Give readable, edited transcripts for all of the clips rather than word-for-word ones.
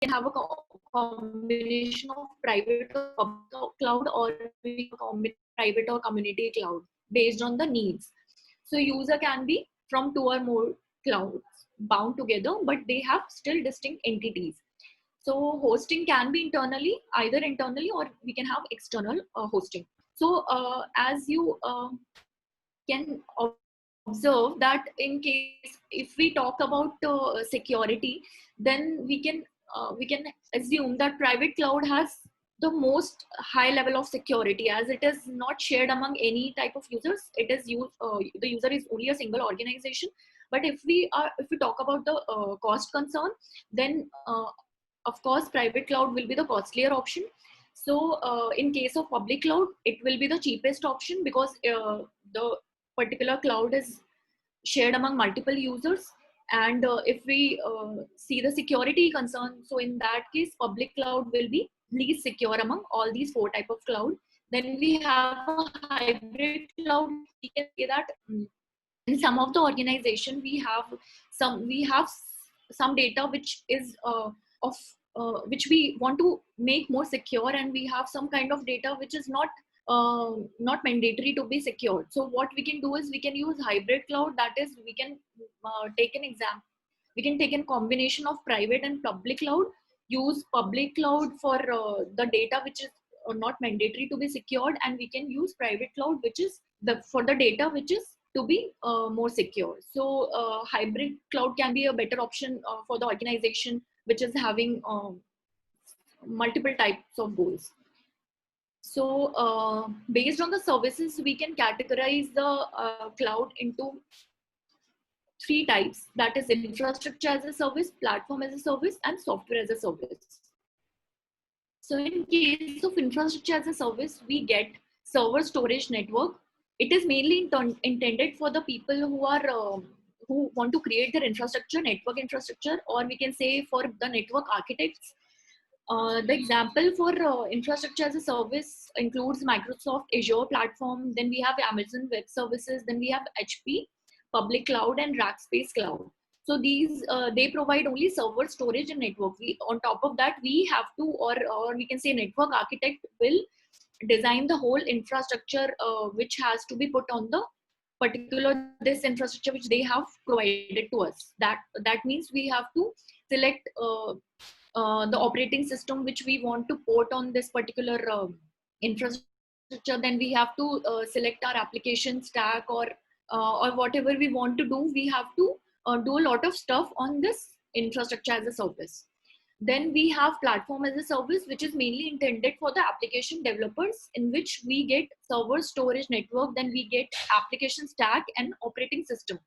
can have a combination of private or public cloud, or we combine private or community cloud based on the needs. So user can be from 2 or more clouds bound together, but they have still distinct entities. So hosting can be either internally, or we can have external hosting. So as you can observe that in case if we talk about security, then we can assume that private cloud has the most high level of security, as it is not shared among any type of users. It is used, the user is only a single organization. But if we talk about the cost concern, then of course private cloud will be the costlier option. So in case of public cloud, it will be the cheapest option, because the particular cloud is shared among multiple users. And if we see the security concern, so in that case public cloud will be least secure among all these 4 type of cloud. Then we have a hybrid cloud. We can say that in some of the organization we have some data which is of which we want to make more secure, and we have some kind of data which is not mandatory to be secured. So what we can do is we can use hybrid cloud. That is, we can take an example. We can take a combination of private and public cloud. Use public cloud for the data which is not mandatory to be secured, and we can use private cloud which is for the data which is to be more secure. So hybrid cloud can be a better option for the organization which is having multiple types of goals. So based on the services, we can categorize the cloud into 3 types. That is infrastructure as a service, platform as a service, and software as a service. So in case of infrastructure as a service, we get server, storage, network. It is mainly intended for the people who want to create their infrastructure, network infrastructure, or we can say for the network architects. The example for infrastructure as a service includes Microsoft Azure platform. Then we have Amazon Web Services. Then we have HP Public Cloud and Rackspace Cloud. So these they provide only server, storage, and network. On top of that, we have to, or we can say network architect will design the whole infrastructure which has to be put on the particular this infrastructure which they have provided to us. That means we have to select the operating system which we want to port on this particular infrastructure. Then we have to select our application stack, or whatever we want to do. We have to do a lot of stuff on this infrastructure as a service. Then we have platform as a service, which is mainly intended for the application developers, in which we get server, storage, network. Then we get application stack and operating system.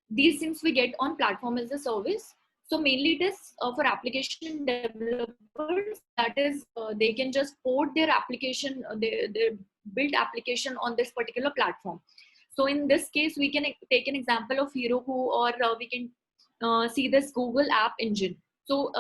These things we get on platform as a service. So mainly it is for application developers. That is, they can just port their application, their built application on this particular platform. So in this case, we can take an example of Heroku, or we can see this Google App Engine. So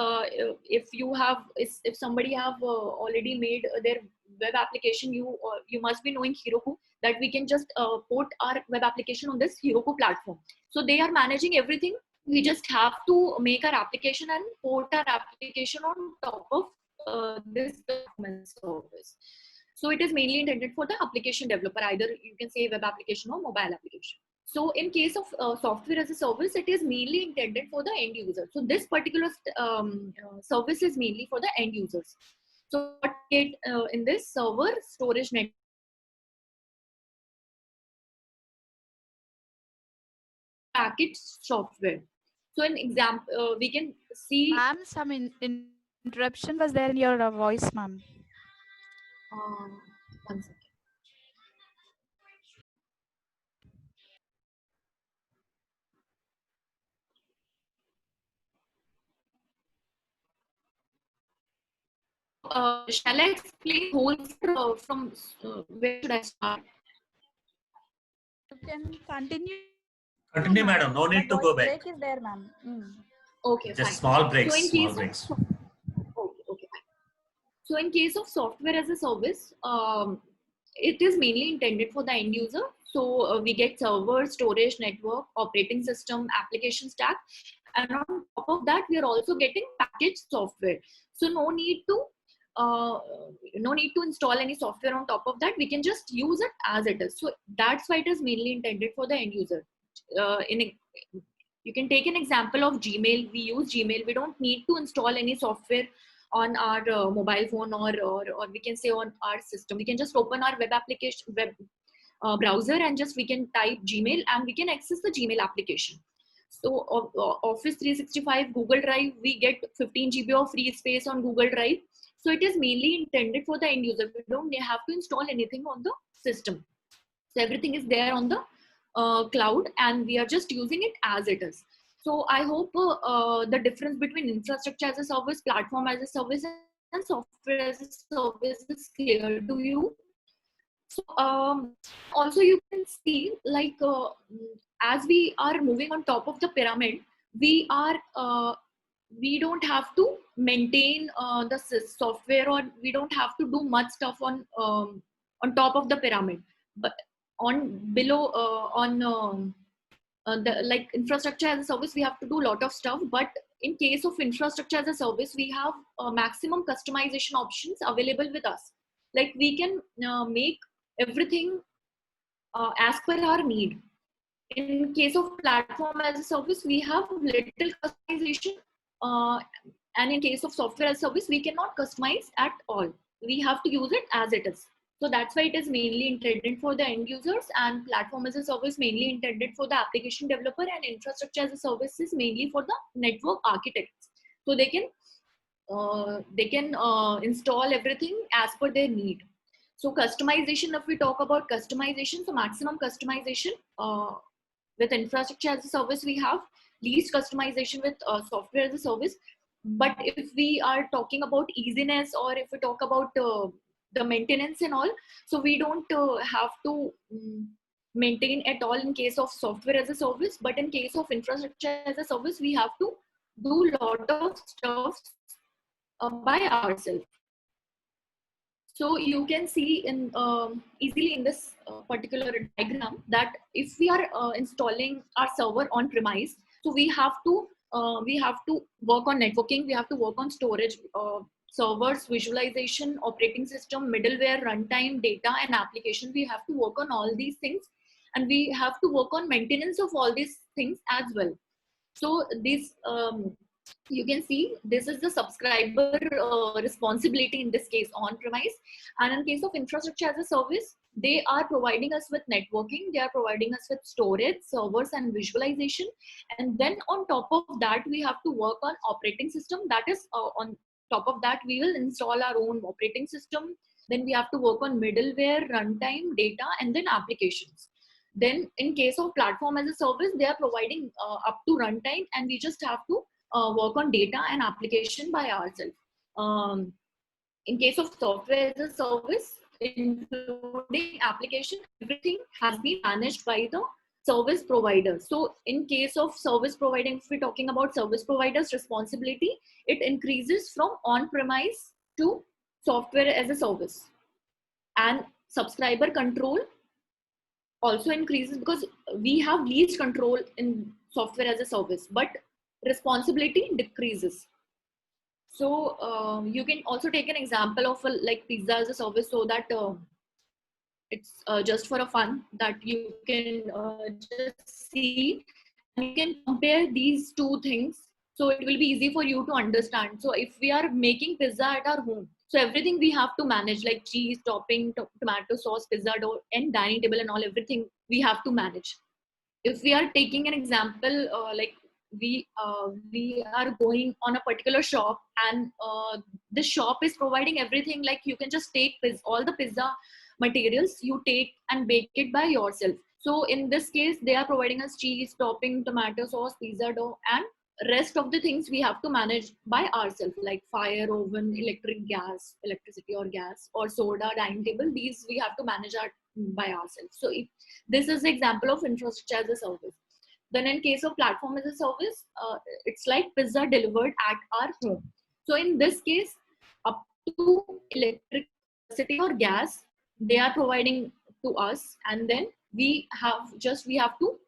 if somebody have already made their web application, you must be knowing Heroku, that we can just port our web application on this Heroku platform. So they are managing everything. We just have to make our application and port our application on top of this service. So it is mainly intended for the application developer, either you can say web application or mobile application. So in case of software as a service, it is mainly intended for the end user. So this particular service is mainly for the end users. So what get in this server, storage, network, package software. So an example, we can see. Ma'am, some interruption was there in your voice, ma'am. 1 second. Shall I explain whole from where should I start? You can continue. Continue, madam. No need to go back. Break is there, ma'am. Okay, Just fine. small breaks. So in Small case breaks. of, okay, fine. So in case of software as a service, it is mainly intended for the end user. So we get server, storage, network, operating system, application stack, and on top of that we are also getting packaged software. So no need to install any software on top of that. We can just use it as it is. So that's why it is mainly intended for the end user. You can take an example of Gmail. We use Gmail. We don't need to install any software on our mobile phone or we can say on our system. We can just open our web application, browser, and just we can type Gmail and we can access the Gmail application. So Office 365, Google Drive, we get 15 GB of free space on Google Drive. So it is mainly intended for the end user. We don't have to install anything on the system. So everything is there on the cloud, and we are just using it as it is. So I hope the difference between infrastructure as a service, platform as a service, and software as a service is clear to you. So also you can see, like as we are moving on top of the pyramid, we don't have to maintain the software, or we don't have to do much stuff on top of the pyramid. But on below the like infrastructure as a service, we have to do a lot of stuff. But in case of infrastructure as a service, we have maximum customization options available with us. Like we can make everything as per our need. In case of platform as a service, we have little customization, and in case of software as a service, we cannot customize at all. We have to use it as it is. So that's why it is mainly intended for the end users, and platform as a service mainly intended for the application developer, and infrastructure as a service is mainly for the network architects. So they can install everything as per their need. So customization, if we talk about customization, so maximum customization with infrastructure as a service we have, least customization with software as a service. But if we are talking about easiness, or if we talk about the maintenance and all, so we don't have to maintain at all in case of software as a service. But in case of infrastructure as a service, we have to do a lot of stuff by ourselves. So you can see in easily in this particular diagram that if we are installing our server on premise, so we have to work on networking, we have to work on storage, servers, visualization, operating system, middleware, runtime, data, and application. We have to work on all these things, and we have to work on maintenance of all these things as well. So this you can see this is the subscriber responsibility in this case on premise. And in case of infrastructure as a service, they are providing us with networking, they are providing us with storage, servers, and visualization. And then on top of that, we have to work on operating system. That is on top of that, we will install our own operating system. Then we have to work on middleware, runtime, data, and then applications. Then in case of platform as a service, they are providing up to runtime, and we just have to work on data and application by ourselves. In case of software as a service, including application, everything has been managed by the service provider. So in case of service providing, if we're talking about service providers responsibility, it increases from on-premise to software as a service. And subscriber control also increases because we have least control in software as a service, but responsibility decreases. So you can also take an example of like pizza as a service, so that it's just for a fun that you can just see, and you can compare these two things, so it will be easy for you to understand. So if we are making pizza at our home, so everything we have to manage, like cheese, topping, tomato sauce, pizza dough, and dining table and all, everything we have to manage. If we are taking an example, like we are going on a particular shop, and the shop is providing everything, like you can just take all the pizza materials, you take and bake it by yourself. So in this case, they are providing us cheese, topping, tomato sauce, pizza dough, and rest of the things we have to manage by ourselves, like fire, oven, electricity or gas, or soda, dining table. These we have to manage by ourselves. So if this is the example of infrastructure as a service. Then in case of platform as a service, it's like pizza delivered at our home. So in this case, up to electricity or gas, they are providing to us, and then we have to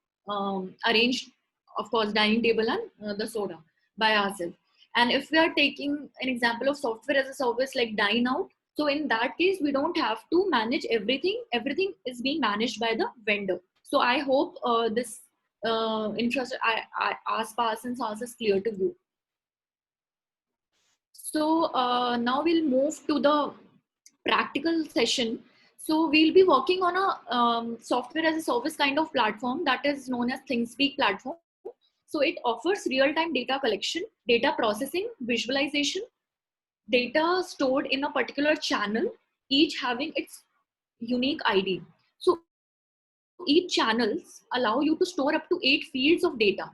arrange of course, dining table and the soda by ourselves. And if we are taking an example of software as a service like Dine Out, so in that case, we don't have to manage everything. Everything is being managed by the vendor. So I hope this interest I ask Parsons is clear to you. So now we'll move to the practical session. So we'll be working on a software as a service kind of platform that is known as ThinkSpeak platform. So it offers real-time data collection, data processing, visualization, data stored in a particular channel, each having its unique ID. So each channels allow you to store up to 8 fields of data.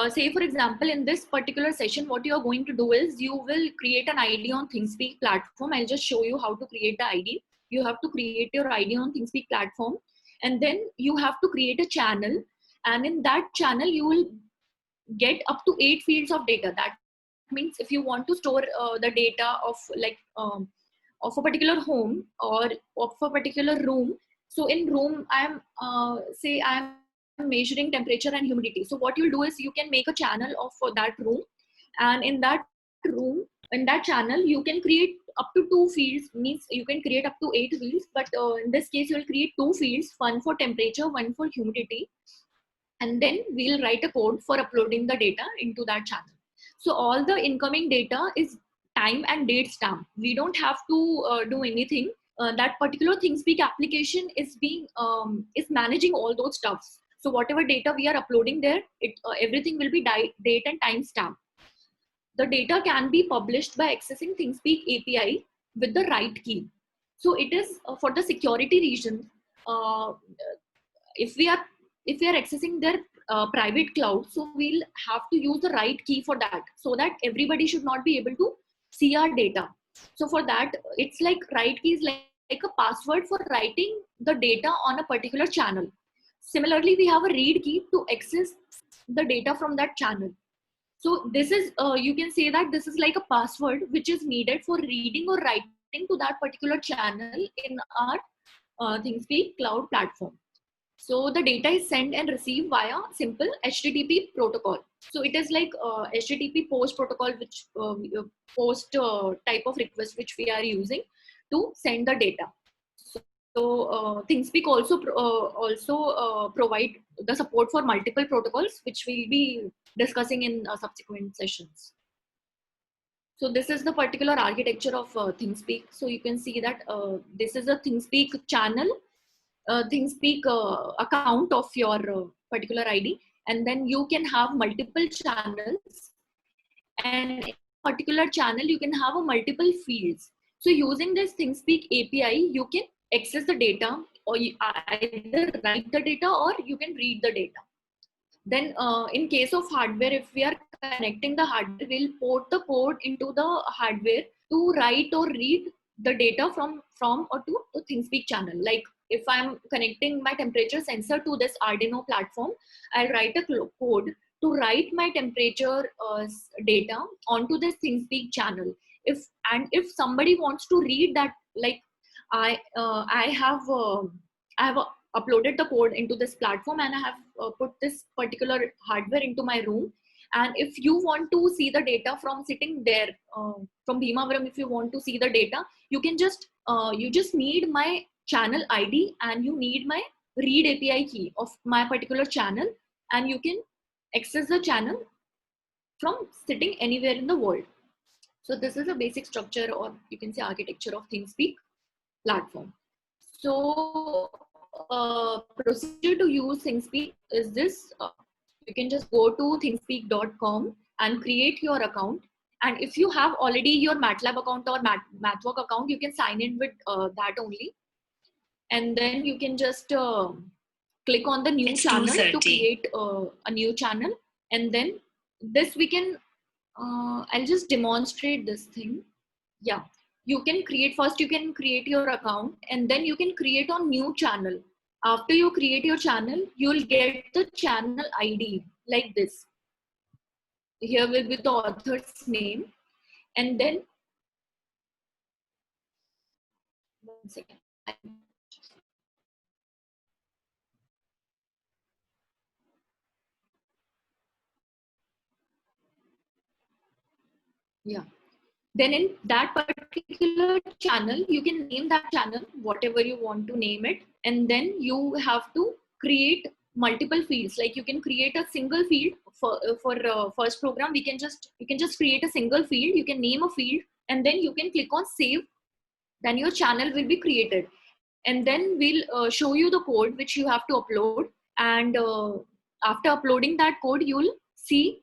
Say for example, in this particular session, what you are going to do is you will create an ID on ThinkSpeak platform. I'll just show you how to create the ID. You have to create your ID on ThinkSpeak platform, and then you have to create a channel, and in that channel you will get up to 8 fields of data. That means if you want to store the data of of a particular home or of a particular room. So in room, I'm say I'm measuring temperature and humidity. So what you'll do is you can make a channel of for that room, and in that room, in that channel, you can create up to 2 fields. Means you can create up to 8 fields, but in this case, you'll create 2 fields: one for temperature, one for humidity, and then we'll write a code for uploading the data into that channel. So all the incoming data is time and date stamp. We don't have to do anything. That particular ThinkSpeak application is is managing all those stuffs. So whatever data we are uploading there, everything will be date and time stamp. The data can be published by accessing ThinkSpeak API with the right key. So it is for the security reason. Uh, if we are accessing their private cloud, so we'll have to use the right key for that, so that everybody should not be able to see our data. So for that, it's like right key is like a password for writing the data on a particular channel. Similarly, we have a read key to access the data from that channel. So this is you can say that this is like a password which is needed for reading or writing to that particular channel in our ThinkSpeak cloud platform. So the data is sent and received via simple HTTP protocol. So it is like HTTP post protocol, which post type of request which we are using to send the data. So ThinkSpeak also provide the support for multiple protocols, which we'll be discussing in subsequent sessions. So this is the particular architecture of ThinkSpeak. So you can see that this is a ThinkSpeak channel, ThinkSpeak account of your particular ID, and then you can have multiple channels, and in a particular channel you can have a multiple fields. So using this ThinkSpeak API, you can access the data, or you either write the data or you can read the data. Then in case of hardware, if we are connecting the hardware, we'll port the code into the hardware to write or read the data from or to the ThinkSpeak channel. Like if I'm connecting my temperature sensor to this Arduino platform, I'll write a code to write my temperature data onto this ThinkSpeak channel. If somebody wants to read that, like I have uploaded the code into this platform, and I have put this particular hardware into my room. And if you want to see the data from sitting there, from Bhimavaram, if you want to see the data, you can just you just need my channel ID, and you need my read API key of my particular channel, and you can access the channel from sitting anywhere in the world. So this is a basic structure, or you can say architecture, of ThinkSpeak platform. So procedure to use ThinkSpeak is this. You can just go to thingspeak.com and create your account. And if you have already your MATLAB account or MathWork account, you can sign in with that only. And then you can just click on the new channel to create a new channel. And then this we can, I'll just demonstrate this thing. Yeah. You can create, first you can create your account, and then you can create a new channel. After you create your channel, you'll get the channel ID like this. Here will be the author's name, and then one second. Yeah. Then in that particular channel, you can name that channel whatever you want to name it, and then you have to create multiple fields. Like you can create a single field for first program. You can just create a single field. You can name a field, and then you can click on save. Then your channel will be created, and then we'll show you the code which you have to upload. And after uploading that code, you'll see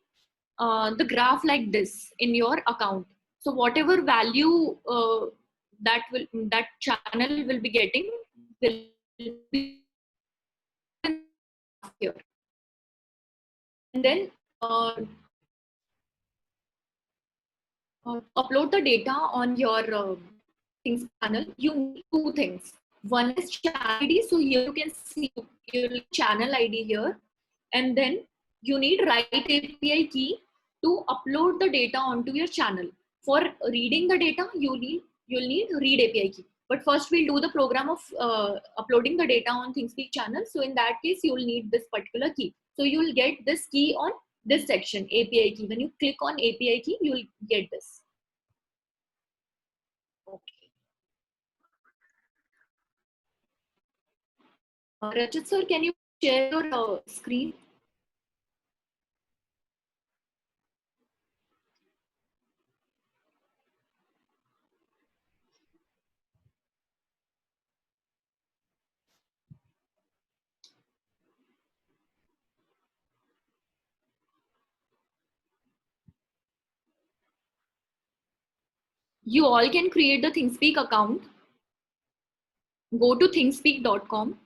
the graph like this in your account. So whatever value that channel will be getting will be here. And then upload the data on your things panel. You need two things. One is channel ID. So here you can see your channel ID here, and then you need write API key to upload the data onto your channel. For reading the data, you'll need read API key. But first we'll do the program of uploading the data on ThingSpeak channel. So in that case, you'll need this particular key. So you'll get this key on this section, API key. When you click on API key, you'll get this. Okay. Rachit sir, can you share your screen? You all can create the ThingSpeak account. Go to thingspeak.com.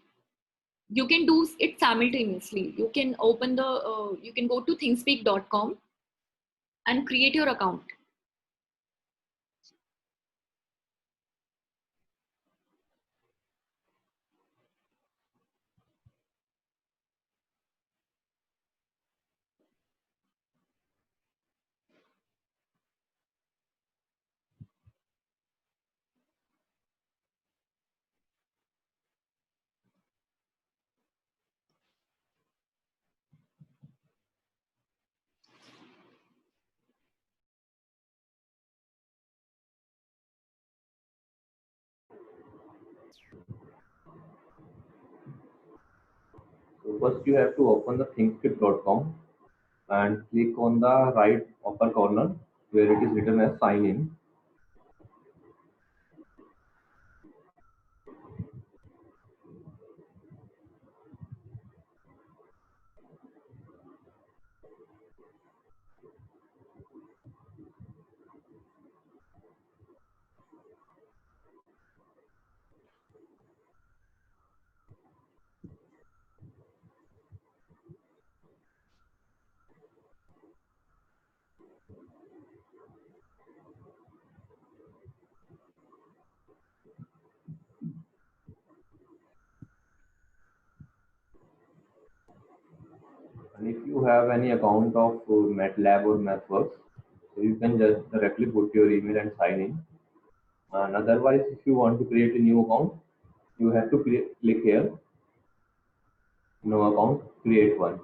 You can do it simultaneously. You can open the, you can go to thingspeak.com and create your account. So first you have to open the thingscript.com and click on the right upper corner where it is written as sign in. And if you have any account of MATLAB or MathWorks, so you can just directly put your email and sign in. And otherwise, if you want to create a new account, you have to click here, no account, create one.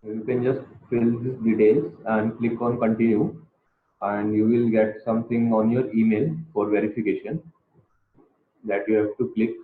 You can just fill these details and click on continue, and you will get something on your email for verification that you have to click.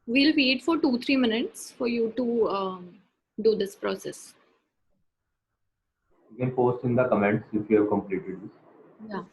We'll wait for 2-3 minutes for you to do this process. You can post in the comments if you have completed this. Yeah.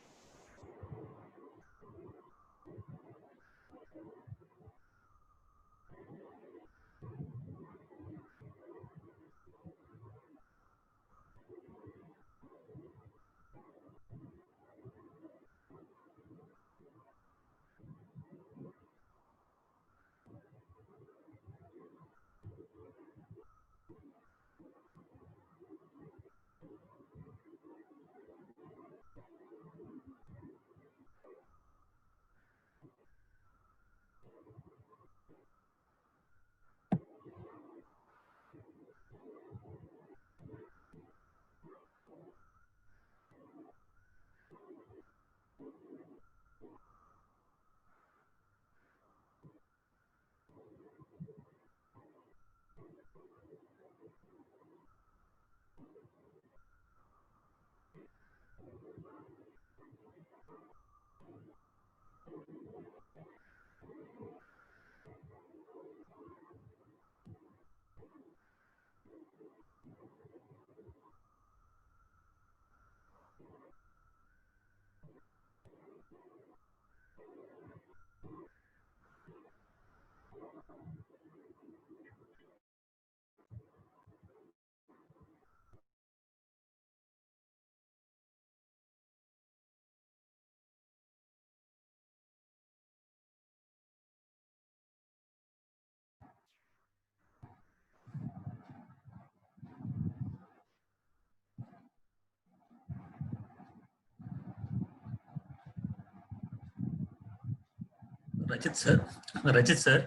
Rajit sir. Rajit sir.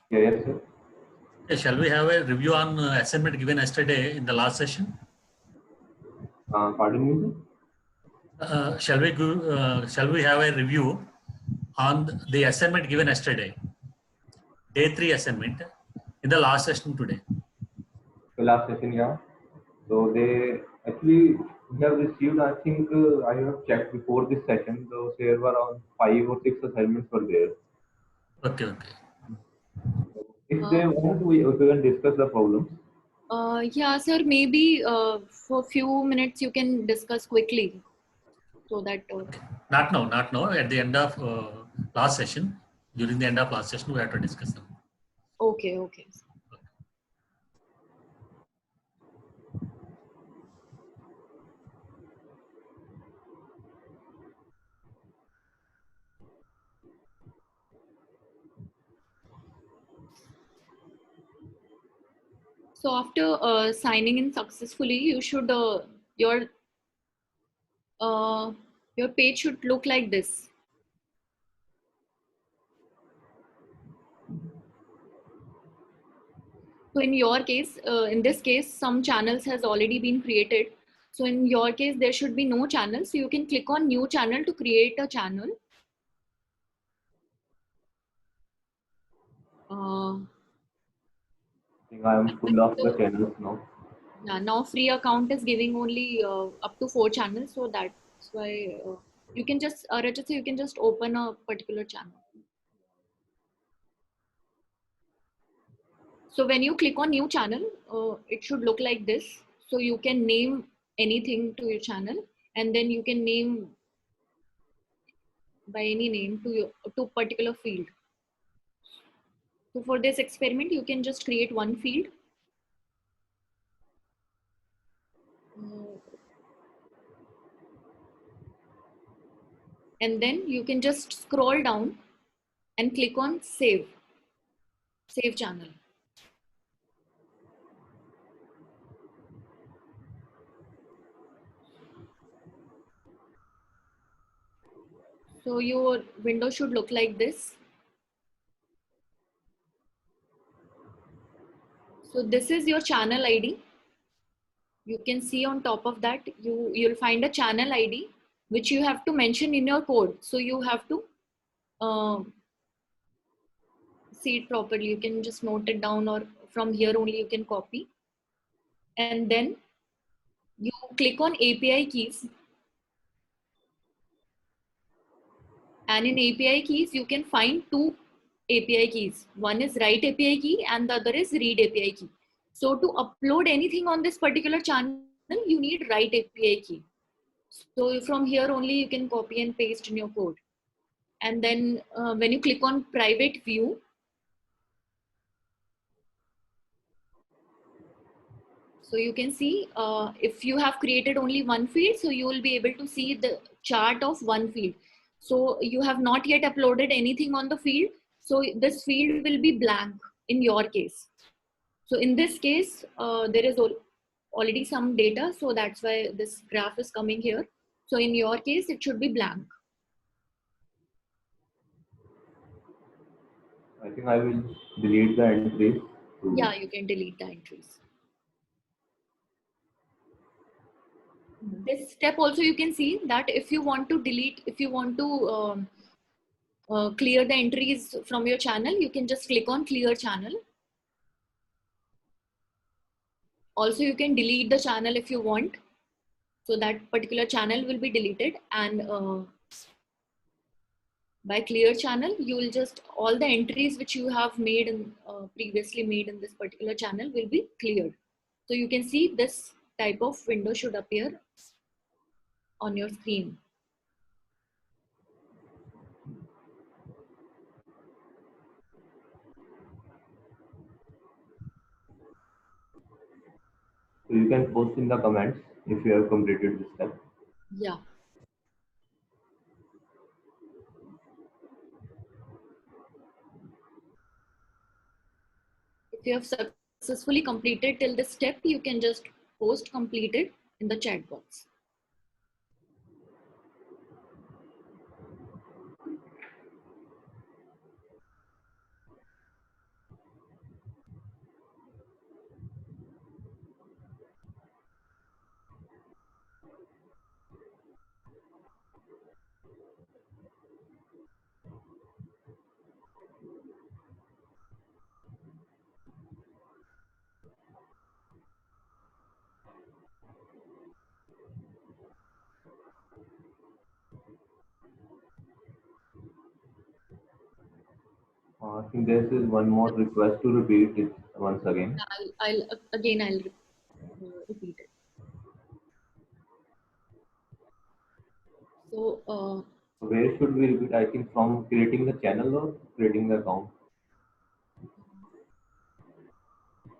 Yeah, yes, sir. Shall we have a review on assignment given yesterday in the last session? Pardon me, sir? Shall we have a review on the assignment given yesterday, day 3 assignment, in the last session today? The last session, yeah. So they actually have received, I think I have checked before this session, so there were around 5 or 6 assignments were there. Okay, okay. If they want, we can discuss the problems. Yeah, sir, maybe for a few minutes you can discuss quickly so that. Not now, not now. At the end of last session, during the end of last session, we have to discuss them. Okay, okay. So after signing in successfully, you should your page should look like this. So in your case, in this case, some channels has already been created. So in your case, there should be no channel. So you can click on new channel to create a channel. I think I am full of the channels now. Yeah, now free account is giving only up to 4 channels. So that's why you can just, Rajat, you can just open a particular channel. So when you click on new channel, it should look like this. So you can name anything to your channel, and then you can name by any name to your to particular field. So for this experiment, you can just create one field. And then you can just scroll down and click on save channel. So your window should look like this. So this is your channel ID. you can see on top of that, you'll find a channel ID which you have to mention in your code. So you have to see it properly. You can just note it down, or from here only you can copy. And then you click on API keys. And in API keys, you can find two API keys. One is write API key and the other is read API key. So to upload anything on this particular channel, you need write API key. So from here only you can copy and paste in your code. And then when you click on private view, so you can see if you have created only one field, so you will be able to see the chart of one field. So you have not yet uploaded anything on the field. So this field will be blank in your case. So in this case, there is already some data. So that's why this graph is coming here. So in your case, it should be blank. I think I will delete the entries. Yeah, you can delete the entries. This step also you can see that if you want to delete, if you want to clear the entries from your channel, you can just click on clear channel. Also, you can delete the channel if you want. So that particular channel will be deleted, and by clear channel, you will just, all the entries which you have made and previously made in this particular channel will be cleared. So you can see this type of window should appear on your screen. So you can post in the comments if you have completed this step. Yeah. If you have successfully completed till this step, you can just post completed in the chat box. I think there is one more request to repeat it once again. I'll repeat it. So Where should we repeat? I think from creating the channel or creating the account.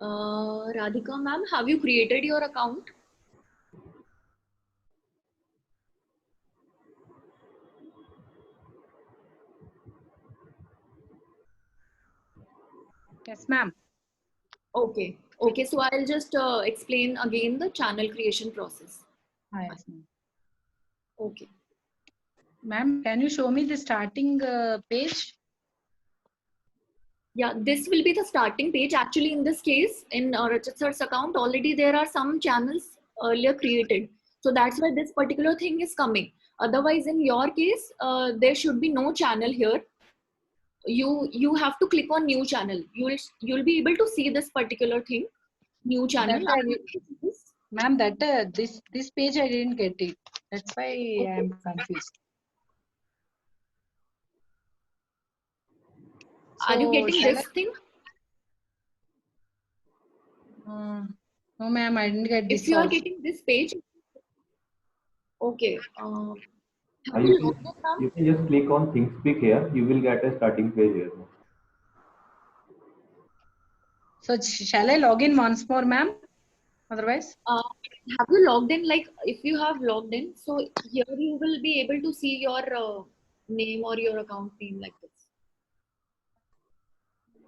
Radhika ma'am, have you created your account? Yes, ma'am. Okay. Okay. So I'll just explain again the channel creation process. Yes, ma'am. Okay. Ma'am, can you show me the starting page? Yeah, this will be the starting page. Actually, in this case, in Rachit sir's account, already there are some channels earlier created. So that's why this particular thing is coming. Otherwise, in your case, there should be no channel here. You have to click on new channel. You'll be able to see this particular thing, new channel. Ma'am, that this page I didn't get it. That's why I am confused. Are you getting this thing? No, ma'am, I didn't get this. If you are getting this page, okay. Have you logged in, ma'am? You can just click on ThinkSpeak here. You will get a starting page here. So shall I log in once more, ma'am? Otherwise? Have you logged in? Like, if you have logged in, so here you will be able to see your name or your account name like this.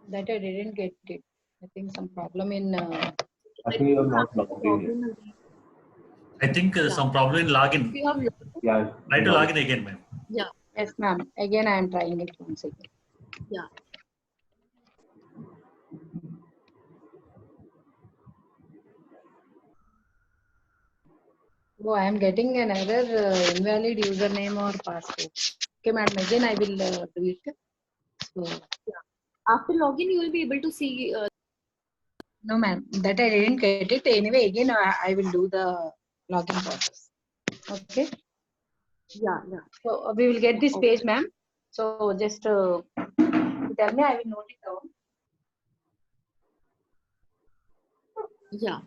That I didn't get it. I think some problem in. I think you are not logged in yet. I think some problem in login. If you have logged in, Yeah. Try to log in again, ma'am. yeah, Yes, ma'am. Again, I am trying it once again. yeah. Oh, I am getting another invalid username or password. Okay, madam. Again, I will do it. So, After login, you will be able to see. no, ma'am. That I didn't get it. Anyway, again, I will do the login process. Okay. Yeah, yeah. So we will get this Okay. page, ma'am. So just tell me. I will note it down. Yeah.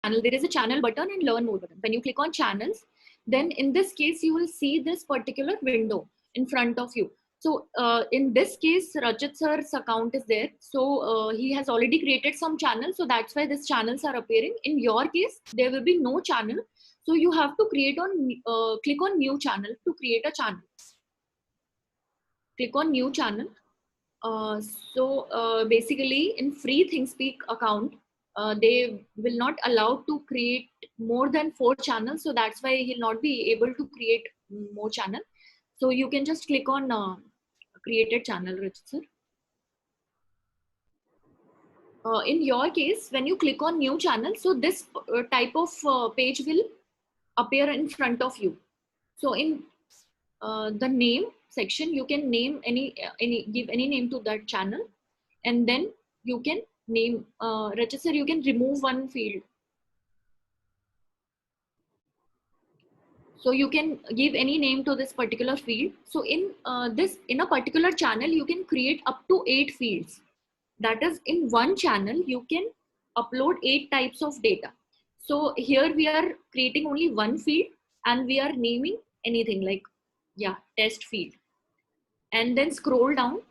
Channel, there is a channel button and learn more button. When you click on channels, then in this case you will see this particular window in front of you. So in this case, Rajat sir's account is there. So he has already created some channels. So that's why these channels are appearing. In your case, there will be no channel. So you have to click on new channel to create a channel. Click on new channel. Basically in free ThingSpeak account, they will not allow to create more than 4 channels. So that's why he'll not be able to create more channel. So you can just click on created channel, register. In your case, when you click on new channel, so this type of page will appear in front of you. So in the name section, you can name give any name to that channel, and then you can name register. You can remove one field. So you can give any name to this particular field. So in a particular channel, you can create up to 8 fields. That is, in one channel, you can upload 8 types of data. So here we are creating only one field and we are naming anything like, yeah, test field. And then scroll down.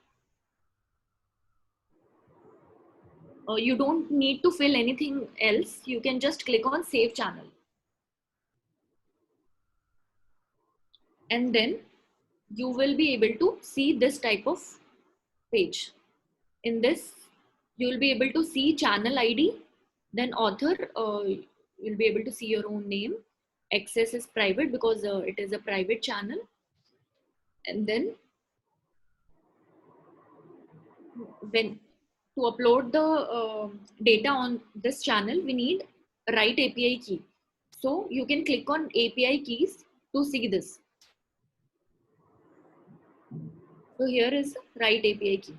You don't need to fill anything else. You can just click on save channel. And then you will be able to see this type of page. In this, you will be able to see channel ID, then author, you'll be able to see your own name. Access is private because it is a private channel. And then when to upload the data on this channel, we need write API key. So you can click on API keys to see this. So here is write API key.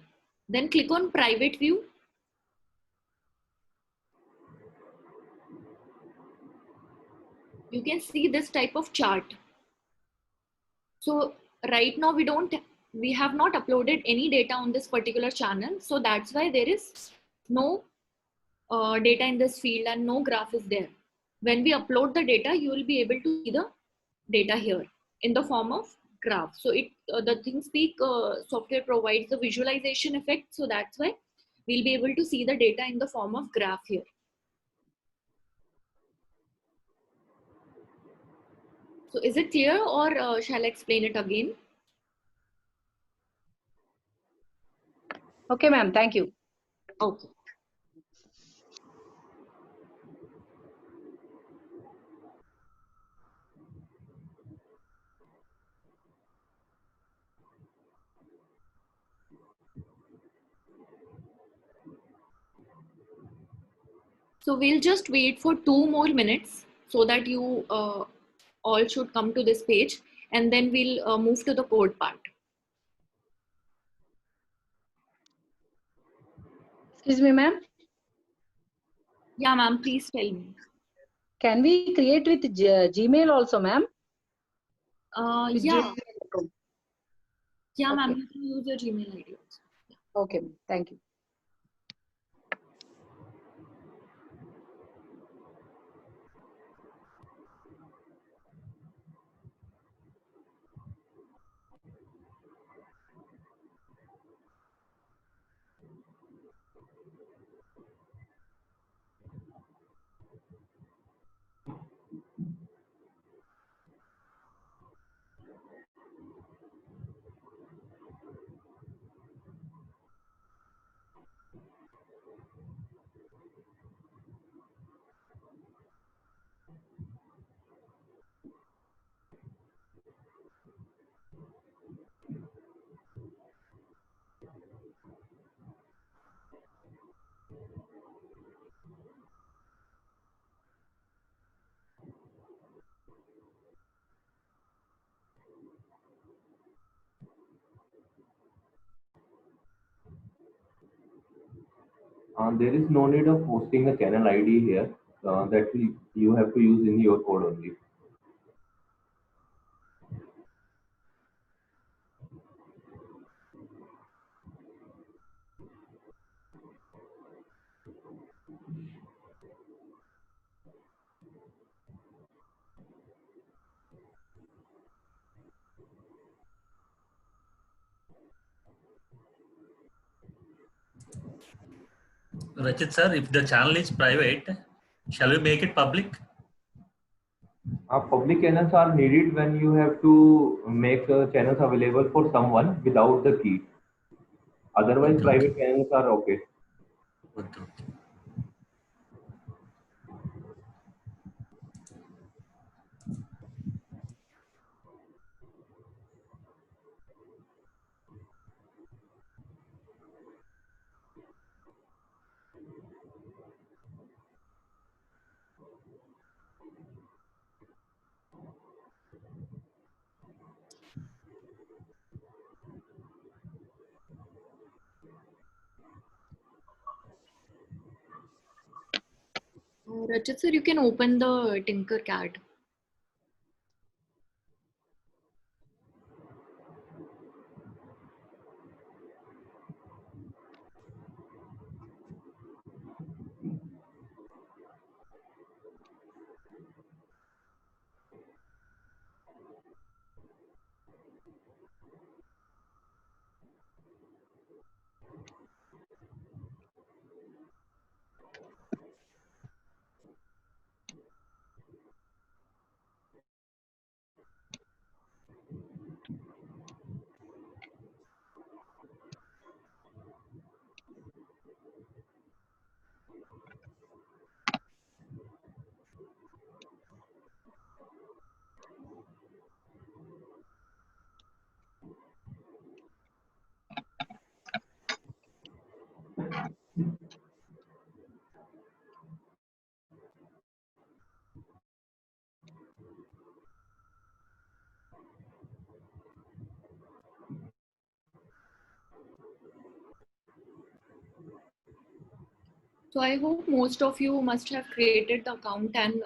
Then click on private view. You can see this type of chart. So right now we have not uploaded any data on this particular channel. So that's why there is no data in this field and no graph is there. When we upload the data, you will be able to see the data here in the form of graph. So the ThingSpeak software provides the visualization effect. So that's why we'll be able to see the data in the form of graph here. So is it clear, or shall I explain it again? Okay, ma'am. Thank you. Okay. So we'll just wait for 2 more minutes so that you all should come to this page, and then we'll move to the code part. Excuse me, ma'am. Yeah, ma'am, please tell me. Can we create with Gmail also, ma'am? With Yeah, Gmail account. yeah, ma'am, Okay. you can use your Gmail ID also. Okay, ma'am. Thank you. There is no need of posting a channel ID here. That you have to use in your code only. Rachit sir, if the channel is private, shall we make it public? Public channels are needed when you have to make channels available for someone without the key. Otherwise, Okay. private channels are okay. Okay, okay. Rachit sir, you can open the Tinkercad. So I hope most of you must have created the account and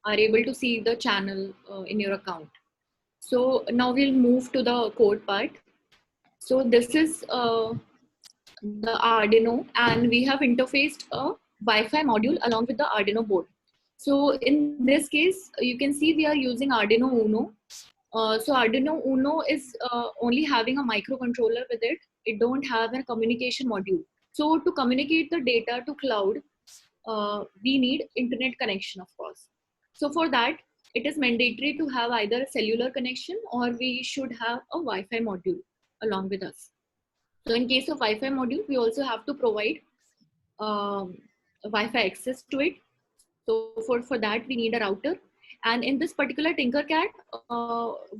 are able to see the channel in your account. So now we'll move to the code part. So this is the Arduino, and we have interfaced a Wi-Fi module along with the Arduino board. So in this case, you can see we are using Arduino Uno. So Arduino Uno is only having a microcontroller with it. It don't have a communication module. So to communicate the data to cloud, we need internet connection, of course. So for that, it is mandatory to have either a cellular connection or we should have a Wi-Fi module along with us. So in case of Wi-Fi module, we also have to provide Wi-Fi access to it. So for that, we need a router. And in this particular Tinkercad,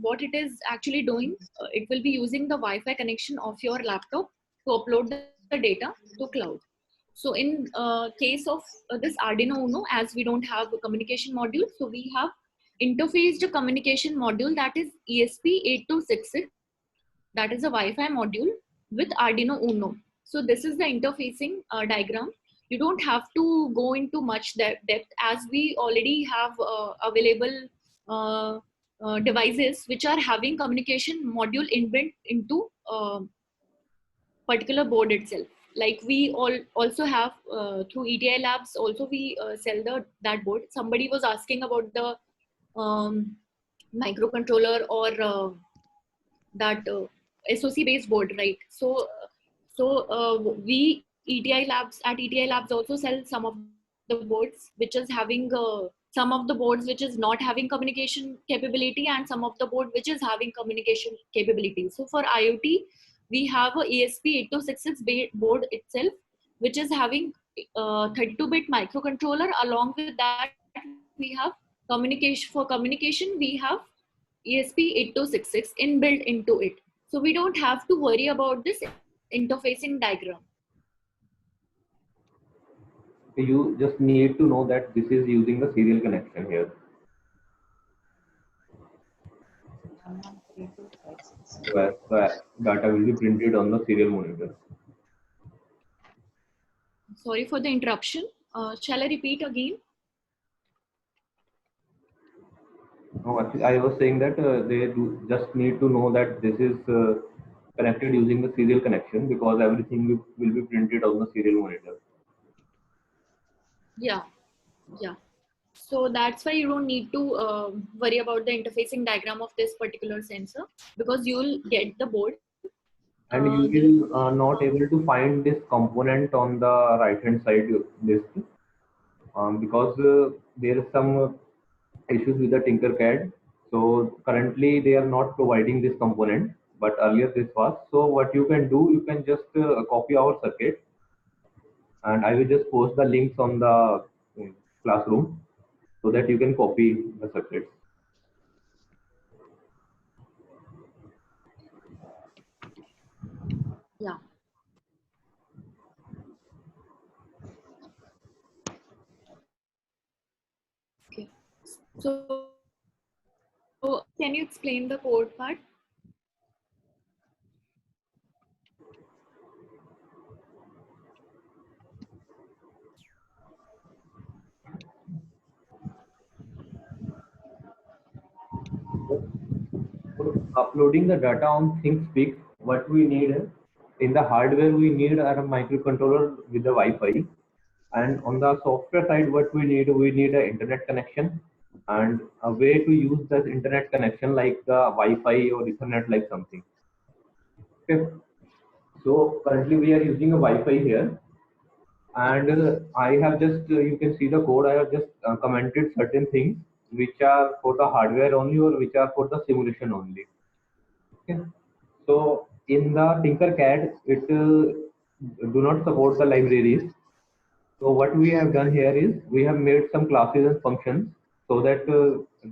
what it is actually doing, it will be using the Wi-Fi connection of your laptop to upload the data to cloud. So in case of this Arduino Uno, as we don't have a communication module, so we have interfaced a communication module, that is ESP8266. That is a Wi-Fi module with Arduino Uno. So this is the interfacing diagram. You don't have to go into much depth, as we already have available devices which are having communication module inbuilt into particular board itself. Like we also have through ETI Labs, also we sell that board. Somebody was asking about the microcontroller or that SoC based board, right? So we ETI Labs, at ETI Labs also sell some of the boards which is having some of the boards which is not having communication capability, and some of the board which is having communication capability. So for IoT, we have a ESP8266 board itself, which is having 32-bit microcontroller. Along with that, we have communication. For communication, we have ESP8266 inbuilt into it. So we don't have to worry about this interfacing diagram. You just need to know that this is using the serial connection here. Where the data will be printed on the serial monitor. Sorry for the interruption. Shall I repeat again? No, actually, I was saying that they do just need to know that this is connected using the serial connection, because everything will be printed on the serial monitor. Yeah. So that's why you don't need to worry about the interfacing diagram of this particular sensor, because you'll get the board. And you will not able to find this component on the right hand side list, because there is some issues with the Tinkercad. So currently they are not providing this component, but earlier this was. So what you can do, you can just copy our circuit, and I will just post the links on the classroom so that you can copy the circuits. Yeah. Okay. So can you explain the code part? For uploading the data on ThinkSpeak, what we need in the hardware, we need a microcontroller with the Wi-Fi, and on the software side, what we need an internet connection and a way to use that internet connection, like the Wi-Fi or Ethernet, like something. Okay. So currently we are using a Wi-Fi here, and I have just you can see the code. I have just commented certain things which are for the hardware only or which are for the simulation only. Okay. So in the Tinkercad, it do not support the libraries. So what we have done here is we have made some classes and functions so that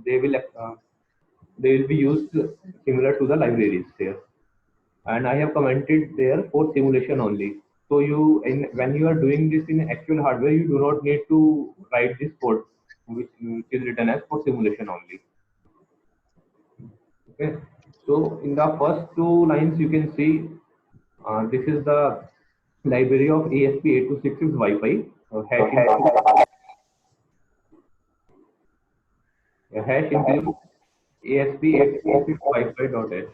they will be used similar to the libraries here. And I have commented there for simulation only. So when you are doing this in actual hardware, you do not need to write this code, which is written as for simulation only. Okay. So in the first two lines, you can see this is the library of ESP8266 Wi-Fi. Hash includes ESP8266 Wi-Fi.h.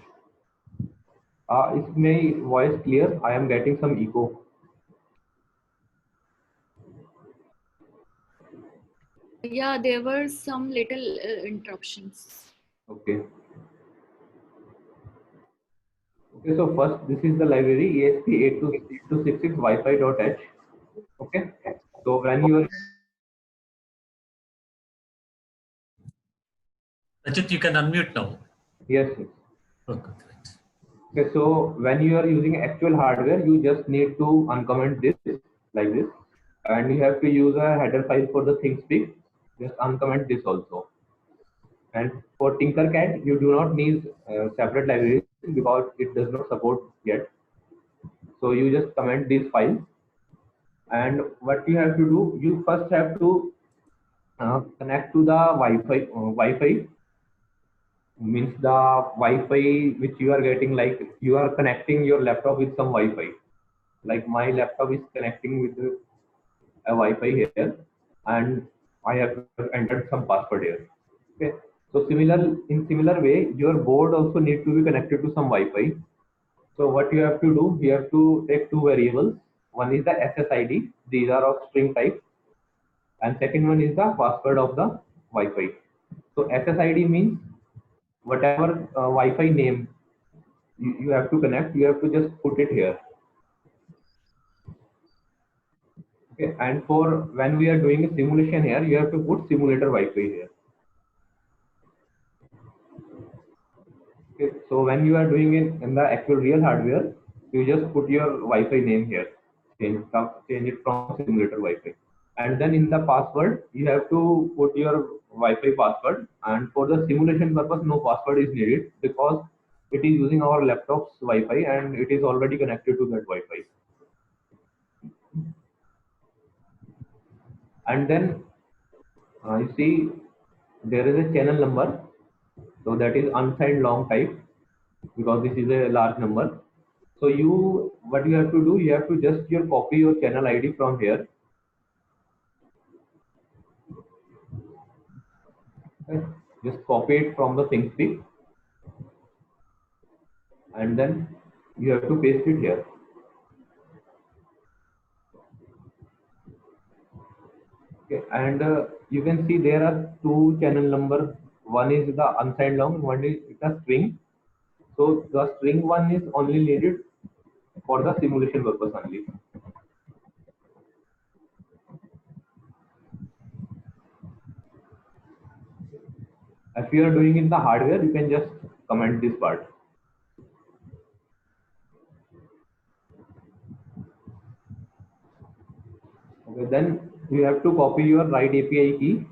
Is my voice clear? I am getting some echo. Yeah, there were some little interruptions. Okay. Okay, so first, this is the library ESP8266 Wi-Fi.h. Okay. So when you are Rajat, you can unmute now. yes. Okay, great. Okay, so when you are using actual hardware, you just need to uncomment this like this, and you have to use a header file for the ThinkSpeak. Just uncomment this also. And for Tinkercad, you do not need separate libraries because it does not support yet. So you just comment these files, and what you have to do, you first have to connect to the Wi-Fi. Wi-Fi means the Wi-Fi which you are getting, like you are connecting your laptop with some Wi-Fi. Like my laptop is connecting with a Wi-Fi here, and I have entered some password here. Okay. So in similar way, your board also need to be connected to some Wi-Fi. So what you have to do, you have to take two variables. One is the SSID. These are of string type, and second one is the password of the Wi-Fi. So SSID means whatever Wi-Fi name you have to connect, you have to just put it here. Okay. And for when we are doing a simulation here, you have to put simulator Wi-Fi here. Okay. So when you are doing it in the actual real hardware, you just put your Wi-Fi name here, change it from simulator Wi-Fi, and then in the password you have to put your Wi-Fi password. And for the simulation purpose, no password is needed because it is using our laptop's Wi-Fi and it is already connected to that Wi-Fi. And then you see there is a channel number, so that is unsigned long type because this is a large number. So what you have to do, you have to just copy your channel ID from here. Okay. Just copy it from the ThinkSpeak, and then you have to paste it here. Okay. And you can see there are two channel number. One is the unsigned long, one is a string. So the string one is only needed for the simulation purpose only. If you are doing in the hardware, you can just comment this part. Okay, then you have to copy your write API key.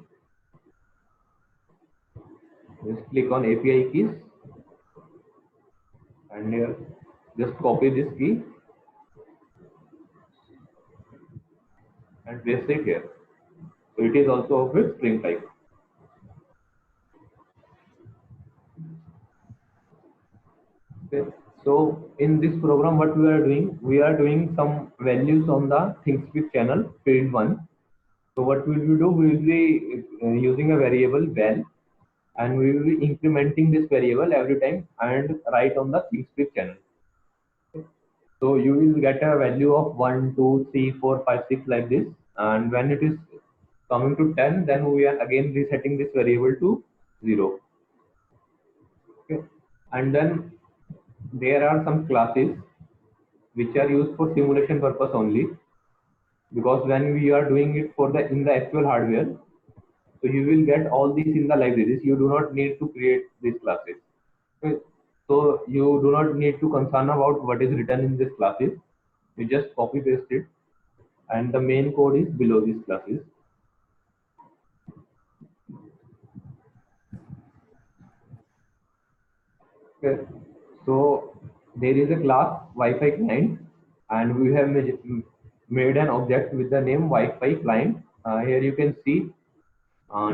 Just click on API keys, and here just copy this key and paste it here. So it is also of a string type. Okay. So in this program, what we are doing some values on the ThinkSpeak channel field 1. So what will we do? We will be using a variable val, and we will be incrementing this variable every time and write on the ThinkSpeak channel. So you will get a value of 1, 2, 3, 4, 5, 6 like this, and when it is coming to 10, then we are again resetting this variable to 0. Okay. And then there are some classes which are used for simulation purpose only, because when we are doing it for in the actual hardware, so you will get all these in the libraries. You do not need to create these classes. Okay. So you do not need to concern about what is written in these classes. You just copy paste it, and the main code is below these classes. Okay. So there is a class Wi-Fi client, and we have made an object with the name Wi-Fi client. Here you can see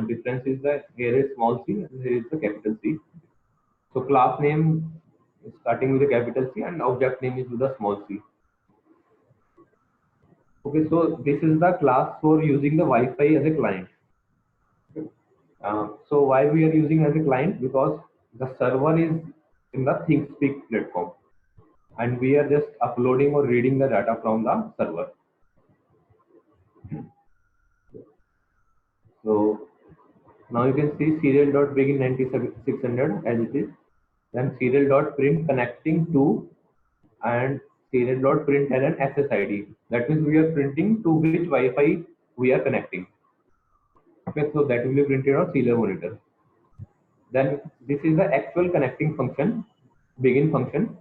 difference is that here is small c and here is the capital C. So class name is starting with a capital C and object name is with a small c. Okay, so this is the class for using the Wi-Fi as a client. So why we are using as a client? Because the server is in the ThinkSpeak platform, and we are just uploading or reading the data from the server. So now you can see serial.begin 9600 as it is, then serial.print connecting to, and serial.println SSID. That means we are printing to which Wi-Fi we are connecting. Okay, so that will be printed on serial monitor. Then this is the actual connecting function, begin function,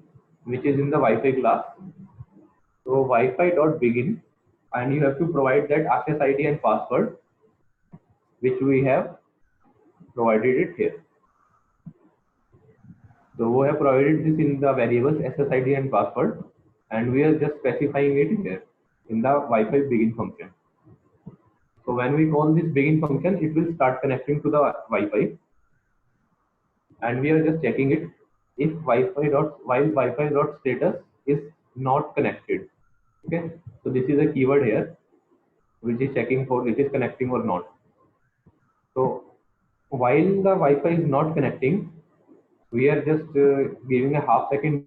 which is in the Wi-Fi class. So Wi-Fi.begin, and you have to provide that access ID and password, which we have provided it here. So we have provided this in the variables SSID and password, and we are just specifying it here in the Wi-Fi begin function. So when we call this begin function, it will start connecting to the Wi-Fi, and we are just checking it if Wi-Fi dot status is not connected. Okay, so this is a keyword here which is checking for it is connecting or not. So while the Wi-Fi is not connecting, we are just giving a half-second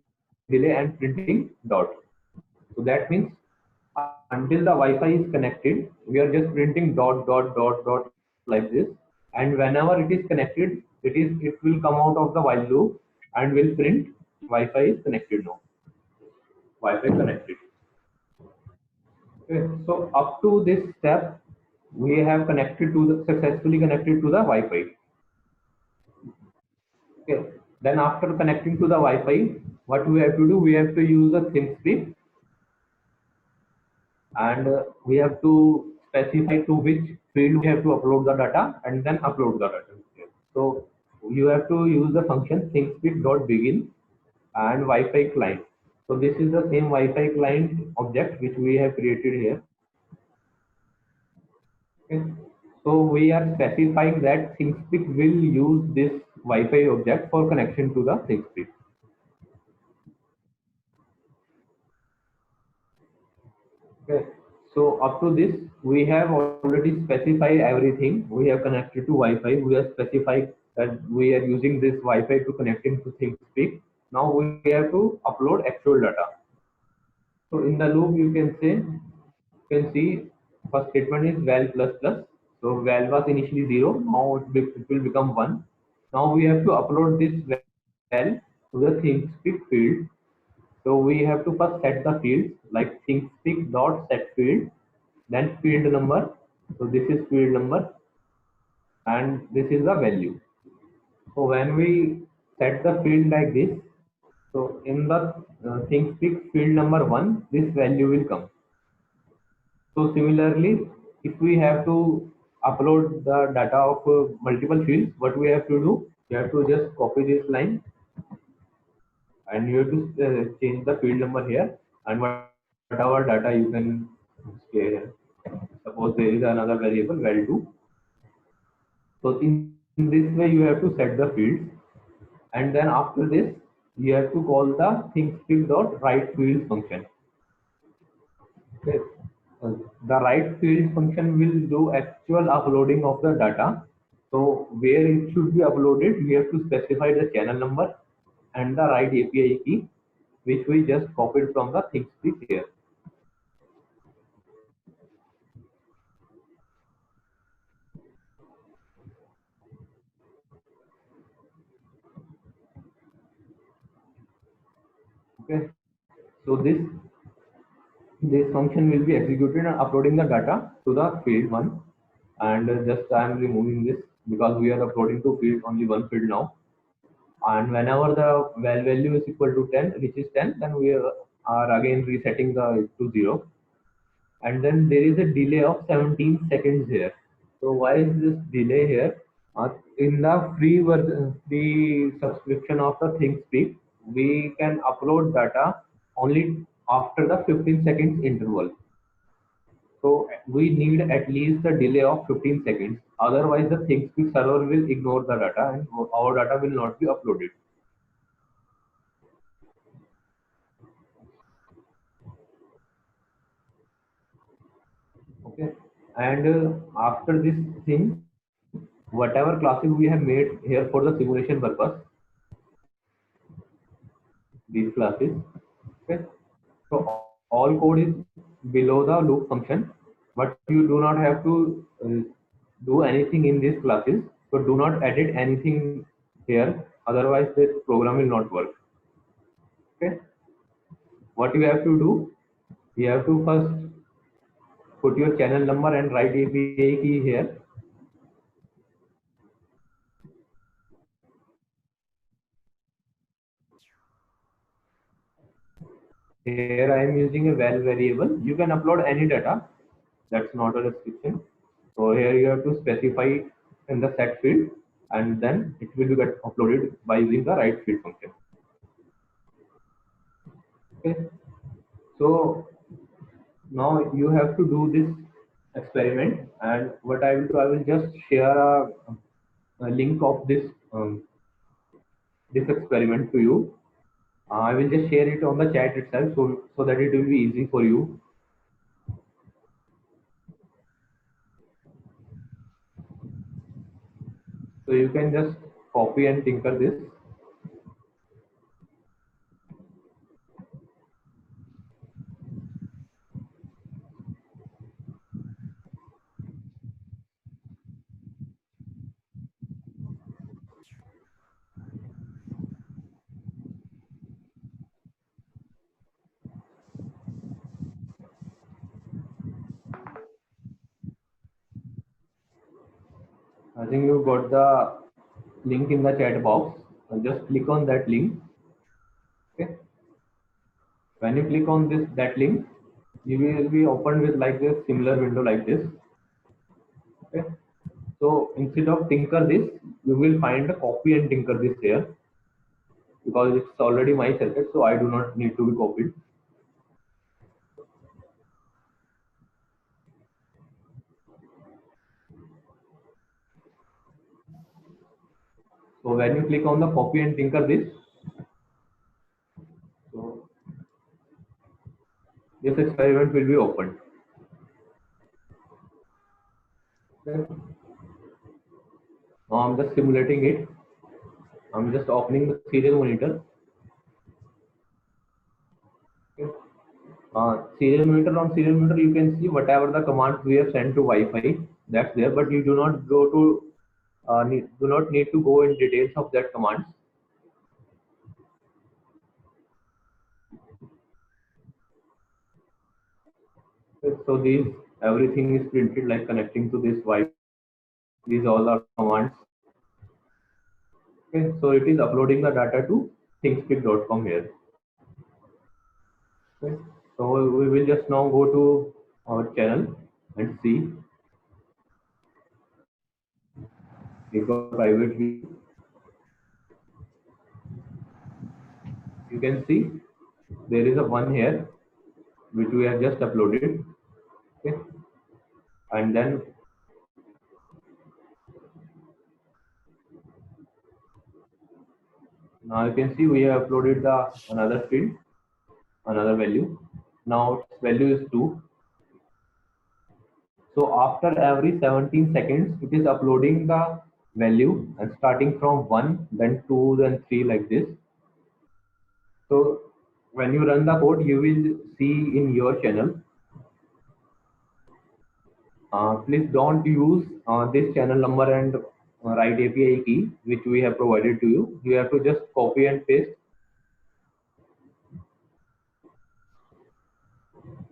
delay and printing dot. So that means until the Wi-Fi is connected, we are just printing dot dot dot dot like this, and whenever it is connected, it will come out of the while loop and will print Wi-Fi is connected now. Wi-Fi connected. Okay, so up to this step, we have successfully connected to the Wi-Fi. Okay, then after connecting to the Wi-Fi, what we have to do? We have to use a ThinkSpeak, and we have to specify to which field we have to upload the data, and then upload the data. So you have to use the function ThinkSpeak.begin and Wi-Fi client. So this is the same Wi-Fi client object which we have created here. Okay. So we are specifying that ThinkSpeak will use this Wi-Fi object for connection to the ThinkSpeak. So up to this, we have already specified everything. We have connected to Wi-Fi. We have specified that we are using this Wi-Fi to connecting to ThinkSpeak. Now we have to upload actual data. So in the loop, you can see first statement is val plus plus. So val was initially 0. Now it will become 1. Now we have to upload this val to the ThinkSpeak field. So we have to first set the fields like ThinkSpeak dot set field, then field number. So this is field number and this is the value. So when we set the field like this, so in the ThinkSpeak field number 1, this value will come. So similarly, if we have to upload the data of multiple fields, what we have to do? You have to just copy this line and you have to change the field number here, and whatever data you can stay here. Suppose there is another variable val2. So in this way you have to set the fields, and then after this you have to call the ThinkSpeak.writeFields function. Okay. The write field function will do actual uploading of the data. So where it should be uploaded, we have to specify the channel number and the write API key, which we just copied from the ThinkSpeak here. Okay, so this function will be executed and uploading the data to the field 1, and just I am removing this because we are uploading to field only one field now. And whenever the val value is equal to 10, reaches 10, then we are again resetting the to 0. And then there is a delay of 17 seconds here. So why is this delay here? In the free version, the subscription of the ThinkSpeak, we can upload data only after the 15 seconds interval. So we need at least a delay of 15 seconds. Otherwise, the ThinkSpeak server will ignore the data and our data will not be uploaded. Okay, and after this thing, whatever classes we have made here for the simulation purpose, these classes, okay, so all code is below the loop function, but you do not have to do anything in these classes. So do not edit anything here, otherwise this program will not work. Okay, what you have to do, you have to first put your channel number and write API key here. Here I am using a val variable. You can upload any data. That's not a restriction. So here you have to specify in the set field, and then it will get uploaded by using the write field function. Okay. So now you have to do this experiment, and what I will do, I will just share a link of this this experiment to you. I will just share it on the chat itself, so that it will be easy for you. So you can just copy and tinker this. I think you got the link in the chat box. Just click on that link. Okay. When you click on that link, you will be opened with like this similar window like this. Okay. So instead of tinker this, you will find a copy and tinker this here, because it's already my circuit, so I do not need to be copied. So when you click on the copy and tinker this, so this experiment will be opened. Okay. Now I'm just simulating it. I'm just opening the serial monitor. Okay. Serial monitor, on serial monitor you can see whatever the commands we have sent to Wi-Fi, that's there, but you do not go to do not need to go in details of that commands. Okay. So these, everything is printed like connecting to this Wi-Fi. These all are commands. Okay, so it is uploading the data to thingspeak.com here. Okay. So we will just now go to our channel and see. We got private view. You can see there is a one here which we have just uploaded. Okay, and then now you can see we have uploaded the another field, another value. Now its value is 2. So after every 17 seconds, it is uploading the value and starting from 1, then 2, then 3 like this. So when you run the code, you will see in your channel. Please don't use this channel number and write API key which we have provided to you. You have to just copy and paste.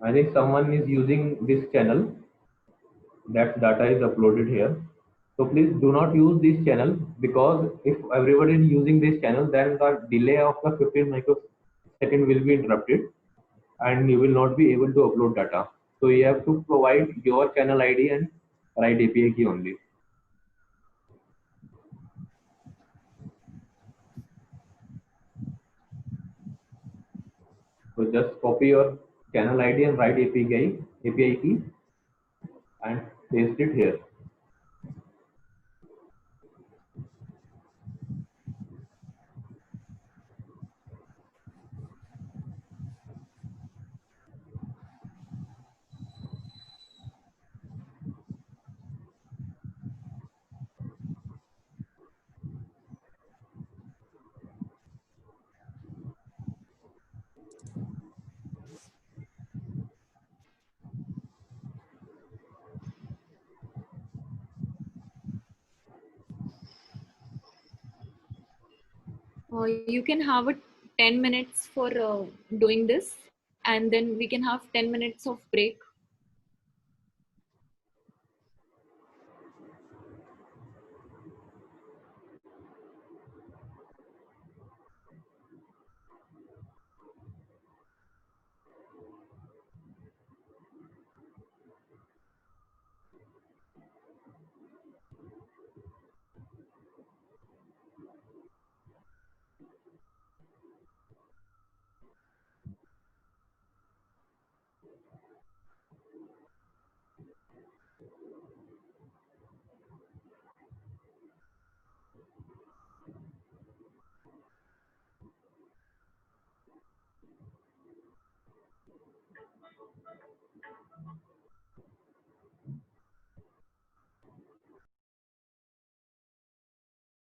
I think someone is using this channel. That data is uploaded here. So please do not use this channel, because if everybody is using this channel, then the delay of the 15 microsecond will be interrupted and you will not be able to upload data. So you have to provide your channel ID and write API key only. So just copy your channel ID and write API key and paste it here. You can have a 10 minutes for doing this, and then we can have 10 minutes of break